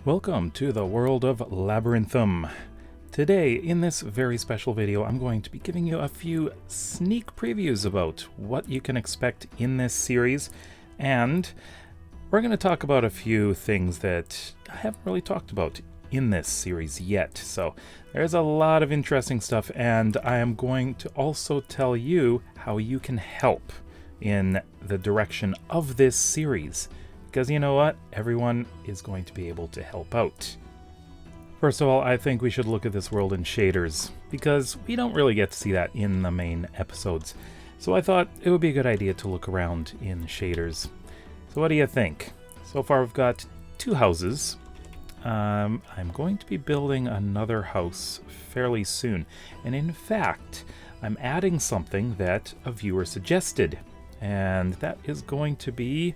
Welcome to the world of Labyrinthum. Today, in this very special video, I'm going to be giving you a few sneak previews about what you can expect in this series, and we're going to talk about a few things that I haven't really talked about in this series yet. So there's a lot of interesting stuff, and I am going to also tell you how you can help in the direction of this series. Because you know what? Everyone is going to be able to help out. First of all, I think we should look at this world in shaders, because we don't really get to see that in the main episodes. So I thought it would be a good idea to look around in shaders. So what do you think? So far we've got two houses. I'm going to be building another house fairly soon. And in fact, I'm adding something that a viewer suggested. And that is going to be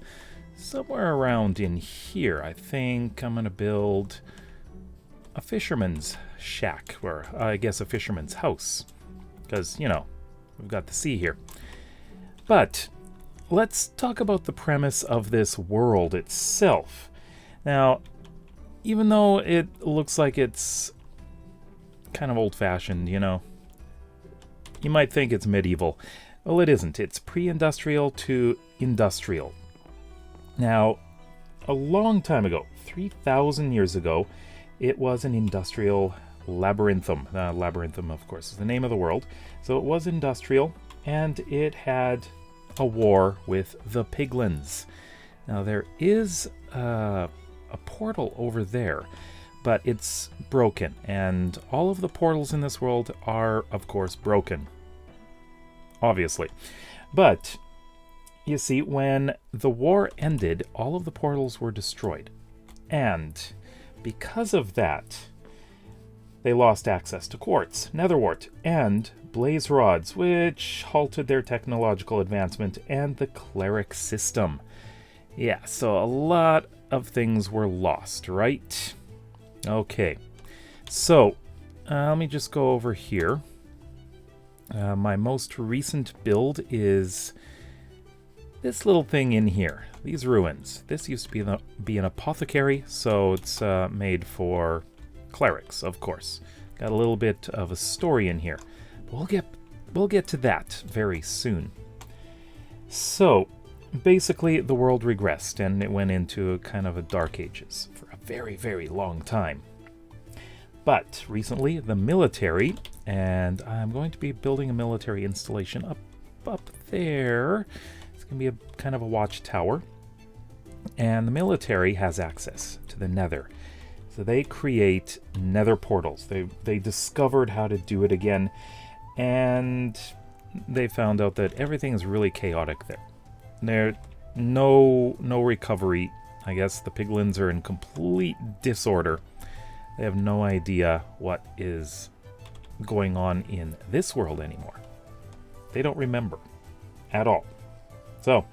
somewhere around in here. I think I'm going to build a fisherman's shack, or I guess a fisherman's house, because, you know, we've got the sea here. But let's talk about the premise of this world itself. Now, even though it looks like it's kind of old-fashioned, you know, you might think it's medieval. Well, it isn't. It's pre-industrial to industrial. Now, a long time ago, 3,000 years ago, it was an industrial labyrinthum. Labyrinthum, of course, is the name of the world. So it was industrial, and it had a war with the piglins. Now, there is a portal over there, but it's broken, and all of the portals in this world are, of course, broken. Obviously. But you see, when the war ended, all of the portals were destroyed. And because of that, they lost access to quartz, netherwort, and blaze rods, which halted their technological advancement and the cleric system. Yeah, so a lot of things were lost, right? Okay, so let me just go over here. My most recent build is this little thing in here, these ruins. This used to be an apothecary, so it's made for clerics, of course. Got a little bit of a story in here. But we'll get to that very soon. So, basically, the world regressed, and it went into kind of a dark ages for a very, very long time. But recently, the military, and I'm going to be building a military installation up there. It's going to be a kind of a watchtower, and the military has access to the nether. So they create nether portals. They discovered how to do it again, and they found out that everything is really chaotic there. There's no recovery. I guess the piglins are in complete disorder. They have no idea what is going on in this world anymore. They don't remember at all. So,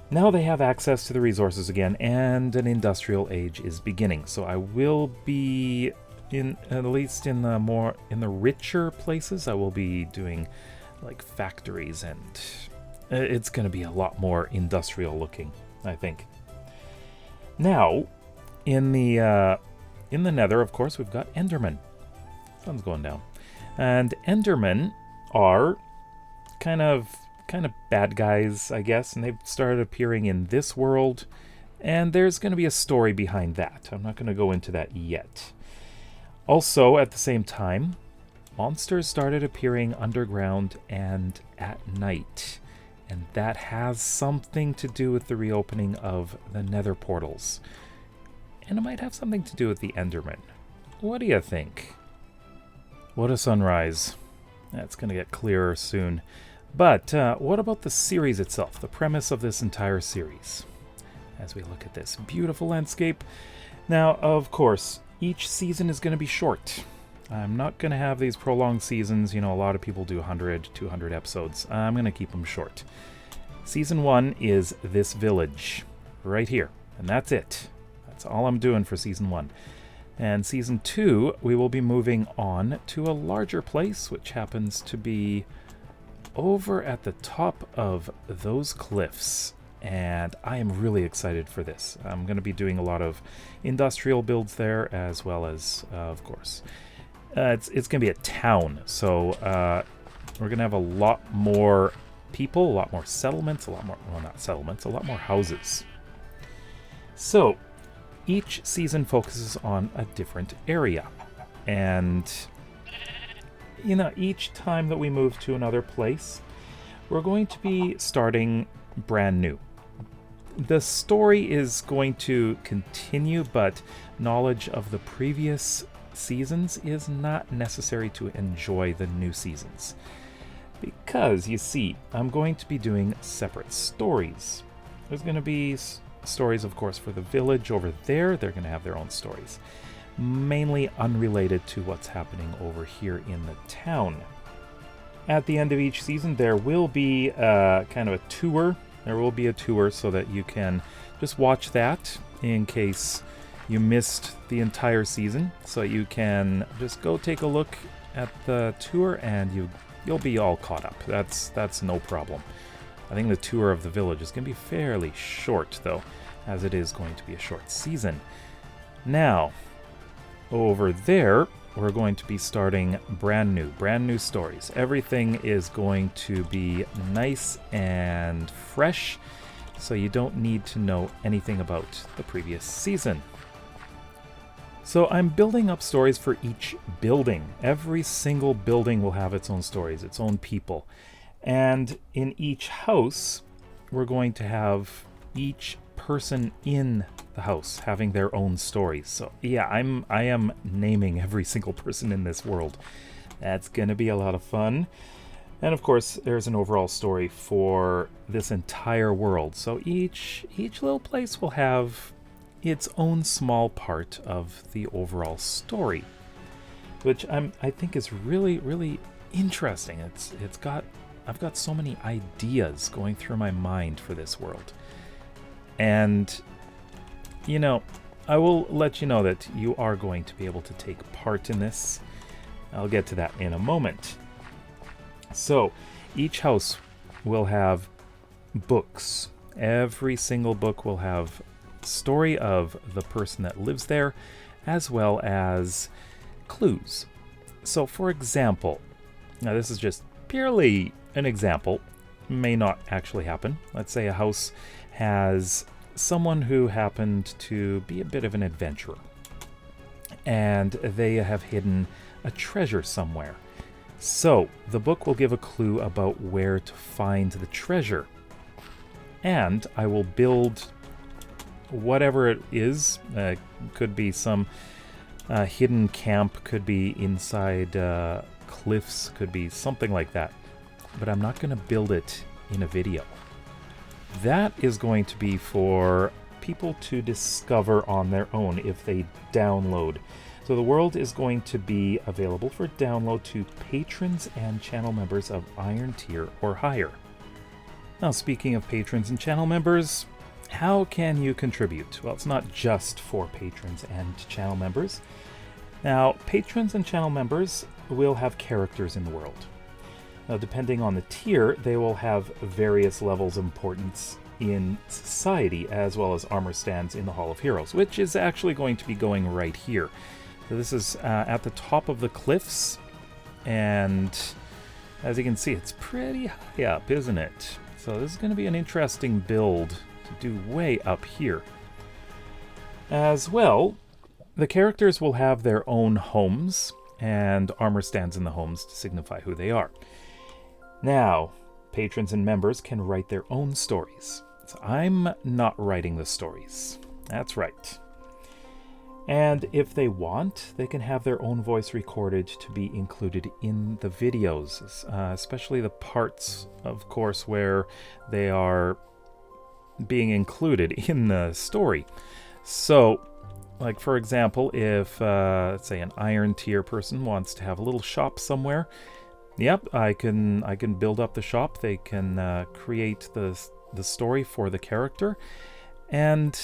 now they have access to the resources again, and an industrial age is beginning. So I will be, at least in the richer places, I will be doing like factories, and it's going to be a lot more industrial looking, I think. Now, in the nether, of course, we've got Endermen. Sun's going down. And Endermen are kind of bad guys, I guess, and they've started appearing in this world, and there's going to be a story behind that. I'm not going to go into that yet. Also, at the same time, monsters started appearing underground and at night, and that has something to do with the reopening of the nether portals. And it might have something to do with the Endermen. What do you think? What a sunrise. That's going to get clearer soon. But what about the series itself, the premise of this entire series? As we look at this beautiful landscape. Now, of course, each season is going to be short. I'm not going to have these prolonged seasons. You know, a lot of people do 100, 200 episodes. I'm going to keep them short. Season 1 is this village right here, and that's it. That's all I'm doing for Season 1. And Season 2, we will be moving on to a larger place, which happens to be over at the top of those cliffs. and I am really excited for this. I'm going to be doing a lot of industrial builds there, as well as, of course, it's going to be a town, so we're going to have a lot more people, a lot more settlements, a lot more, well, not settlements, a lot more houses. So each season focuses on a different area, and you know, each time that we move to another place, we're going to be starting brand new. The story is going to continue, but knowledge of the previous seasons is not necessary to enjoy the new seasons. Because, you see, I'm going to be doing separate stories. There's going to be stories, of course, for the village over there. They're going to have their own stories, mainly unrelated to what's happening over here in the town. At the end of each season, there will be kind of a tour. There will be a tour so that you can just watch that in case you missed the entire season. So you can just go take a look at the tour and you'll be all caught up. That's no problem. I think the tour of the village is going to be fairly short, though, as it is going to be a short season. Now, over there, we're going to be starting brand new stories. Everything is going to be nice and fresh, so you don't need to know anything about the previous season. So I'm building up stories for each building. Every single building will have its own stories, its own people. And in each house, we're going to have each person in the house having their own stories. So yeah, I am naming every single person in this world. That's gonna be a lot of fun. And of course, there's an overall story for this entire world. So each little place will have its own small part of the overall story, which I think is really, really interesting. I've got so many ideas going through my mind for this world. And, you know, I will let you know that you are going to be able to take part in this. I'll get to that in a moment. So, each house will have books. Every single book will have a story of the person that lives there, as well as clues. So, for example, now this is just purely an example, may not actually happen. Let's say a house has someone who happened to be a bit of an adventurer, and they have hidden a treasure somewhere. So the book will give a clue about where to find the treasure, and I will build whatever it is. Could be some hidden camp, could be inside cliffs, could be something like that, but I'm not going to build it in a video. That is going to be for people to discover on their own if they download. So the world is going to be available for download to patrons and channel members of Iron Tier or higher. Now, speaking of patrons and channel members, how can you contribute? Well, it's not just for patrons and channel members. Now, patrons and channel members will have characters in the world. Now, depending on the tier, they will have various levels of importance in society, as well as armor stands in the Hall of Heroes, which is actually going to be going right here. So this is at the top of the cliffs, and as you can see, it's pretty high up, isn't it? So this is going to be an interesting build to do way up here. As well, the characters will have their own homes, and armor stands in the homes to signify who they are. Now, patrons and members can write their own stories. So I'm not writing the stories. That's right. And if they want, they can have their own voice recorded to be included in the videos, especially the parts, of course, where they are being included in the story. So, like for example, if, let's say, an Iron Tier person wants to have a little shop somewhere, yep, I can build up the shop. They can create the story for the character, and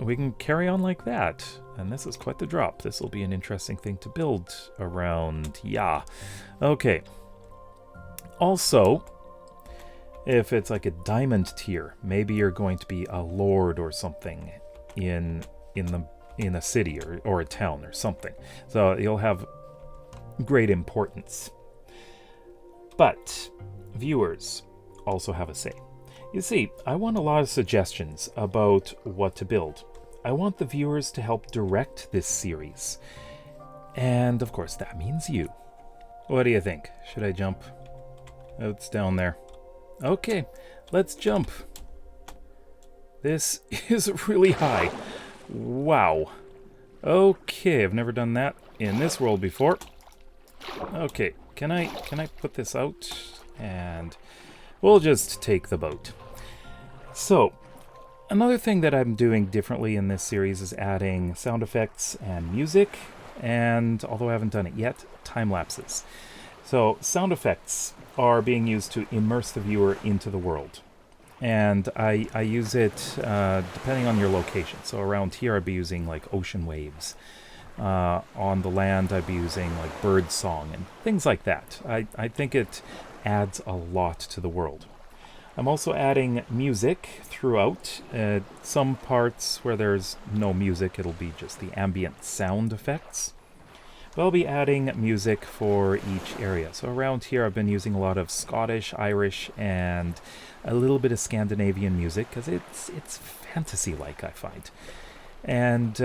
we can carry on like that. And this is quite the drop. This will be an interesting thing to build around. Yeah. Okay. Also, If it's like a diamond tier, maybe you're going to be a lord or something in a city or a town or something. So you'll have great importance. But viewers also have a say. You see, I want a lot of suggestions about what to build. I want the viewers to help direct this series. And of course, that means you. What do you think? Should I jump? Oh, it's down there. Okay, let's jump. This is really high. Wow. Okay, I've never done that in this world before. Okay, can I put this out? And we'll just take the boat. So, another thing that I'm doing differently in this series is adding sound effects and music, and although I haven't done it yet, time lapses. So, sound effects are being used to immerse the viewer into the world. And I use it depending on your location. So around here I'd be using like ocean waves. On the land I'd be using like bird song and things like that. I think it adds a lot to the world. I'm also adding music throughout. Some parts where there's no music, it'll be just the ambient sound effects. But I'll be adding music for each area. So around here I've been using a lot of Scottish, Irish, and a little bit of Scandinavian music, because it's fantasy-like, I find. And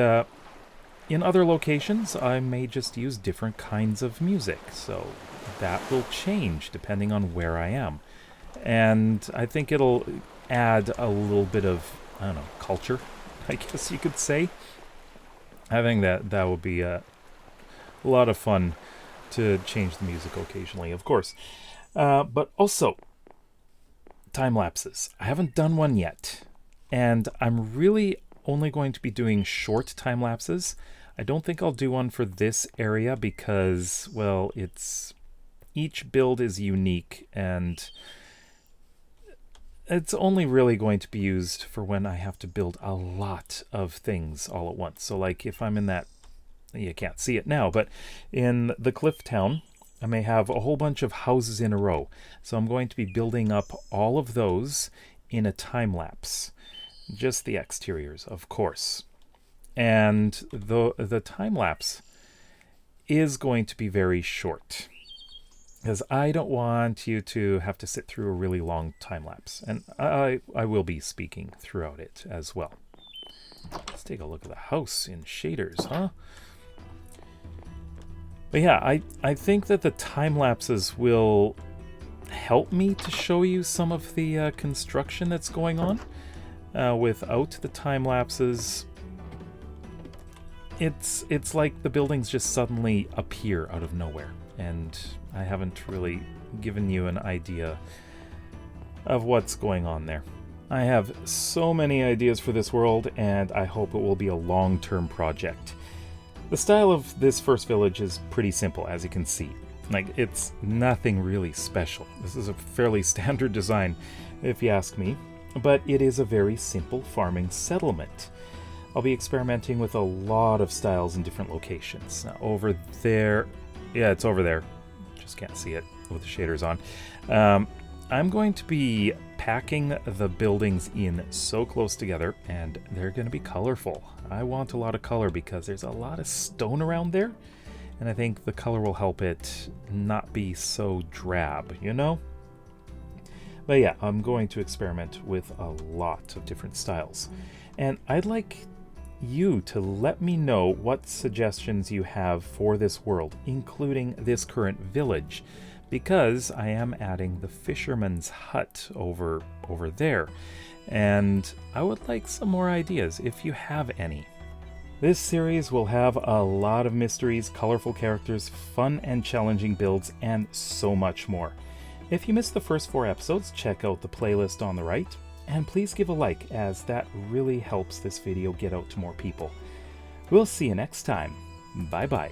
in other locations, I may just use different kinds of music, so that will change depending on where I am. And I think it'll add a little bit of, I don't know, culture, I guess you could say. I think that would be a lot of fun to change the music occasionally, of course. But also, time lapses. I haven't done one yet, and I'm really only going to be doing short time lapses. I don't think I'll do one for this area because, well, each build is unique, and it's only really going to be used for when I have to build a lot of things all at once. So like if I'm in that, you can't see it now, but in the cliff town, I may have a whole bunch of houses in a row. So I'm going to be building up all of those in a time lapse. Just the exteriors, of course. And the time lapse is going to be very short, because I don't want you to have to sit through a really long time lapse. And I will be speaking throughout it as well. Let's take a look at the house in shaders, huh? But yeah, I think that the time lapses will help me to show you some of the construction that's going on. Without the time lapses, it's like the buildings just suddenly appear out of nowhere, and I haven't really given you an idea of what's going on there. I have so many ideas for this world, and I hope it will be a long-term project. The style of this first village is pretty simple, as you can see. Like, it's nothing really special. This is a fairly standard design, if you ask me, but it is a very simple farming settlement. I'll be experimenting with a lot of styles in different locations. Now, over there, yeah, it's over there. Just can't see it with the shaders on. I'm going to be packing the buildings in so close together, and they're going to be colorful. I want a lot of color because there's a lot of stone around there, and I think the color will help it not be so drab, you know? But yeah, I'm going to experiment with a lot of different styles. And I'd like you to let me know what suggestions you have for this world, including this current village, because I am adding the fisherman's hut over there, and I would like some more ideas if you have any. This series will have a lot of mysteries, colorful characters, fun and challenging builds, and so much more. If you missed the first 4 episodes, check out the playlist on the right, and please give a like, as that really helps this video get out to more people. We'll see you next time. Bye bye.